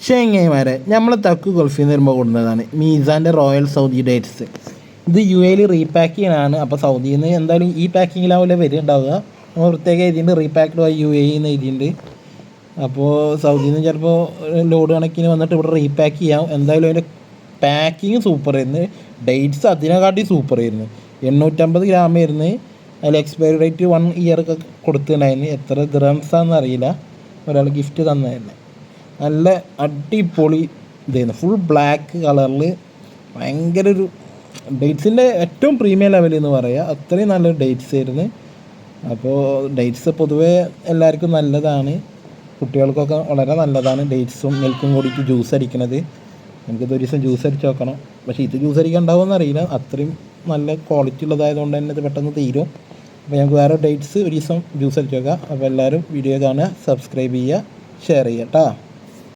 ചെങ്ങൈമാരെ നമ്മൾ തക്ക് ഗൾഫിൽ നിന്ന് വരുമ്പോൾ കൊടുക്കുന്നതാണ് മീസാൻ്റെ റോയൽ സൗദി ഡേറ്റ്സ്. ഇത് യു എയിൽ റീപാക്ക് ചെയ്യാനാണ്. അപ്പോൾ സൗദിയിൽ നിന്ന് എന്തായാലും ഈ പാക്കിങ്ങിലാവില്ല വരുന്നുണ്ടാവുക. നമ്മൾ പ്രത്യേകം എഴുതിയിട്ടുണ്ട് റീപാക്ക്ഡ് ബൈ യു എ എന്ന് എഴുതിയിട്ടുണ്ട്. അപ്പോൾ സൗദിയിൽ നിന്ന് ചിലപ്പോൾ ലോഡ് കണക്കിന് വന്നിട്ട് ഇവിടെ റീപാക്ക് ചെയ്യാം. എന്തായാലും അതിൻ്റെ പാക്കിങ് സൂപ്പറായിരുന്നു. ഡേറ്റ്സ് അതിനെക്കാട്ടി സൂപ്പറായിരുന്നു. 850 ഗ്രാമായിരുന്നു. അതിൽ എക്സ്പയറി ഡേറ്റ് 1 ഇയർ ഒക്കെ കൊടുത്തിട്ടുണ്ടായിരുന്നു. എത്ര ദിറംസാണെന്ന് അറിയില്ല. ഒരാൾ ഗിഫ്റ്റ് തന്നതന്നെ. നല്ല അടിപൊളി ഇതായിരുന്നു. ഫുൾ ബ്ലാക്ക് കളറിൽ ഭയങ്കര ഒരു ഡേറ്റ്സിൻ്റെ ഏറ്റവും പ്രീമിയം ലെവൽ എന്ന് പറയുക. അത്രയും നല്ലൊരു ഡേറ്റ്സ് ആയിരുന്നു. അപ്പോൾ ഡേറ്റ്സ് പൊതുവേ എല്ലാവർക്കും നല്ലതാണ്. കുട്ടികൾക്കൊക്കെ വളരെ നല്ലതാണ് ഡേറ്റ്സും മിൽക്കും കൂടിയിട്ട് ജ്യൂസ് അടിക്കുന്നത്. നമുക്കിത് ഒരു ദിവസം ജ്യൂസ് അടിച്ച് നോക്കണം. പക്ഷേ ഇത് ജ്യൂസ് അടിക്കാൻ ഉണ്ടാവുമെന്ന് അറിയില്ല. അത്രയും നല്ല ക്വാളിറ്റി ഉള്ളതായതുകൊണ്ട് തന്നെ ഇത് പെട്ടെന്ന് തീരും. അപ്പോൾ ഞങ്ങൾക്ക് വേറെ ഡേറ്റ്സ് ഒരു ദിവസം ജ്യൂസ് അടിച്ച് നോക്കാം. അപ്പോൾ എല്ലാവരും വീഡിയോ കാണുക, സബ്സ്ക്രൈബ് ചെയ്യുക, ഷെയർ ചെയ്യുക കേട്ടോ.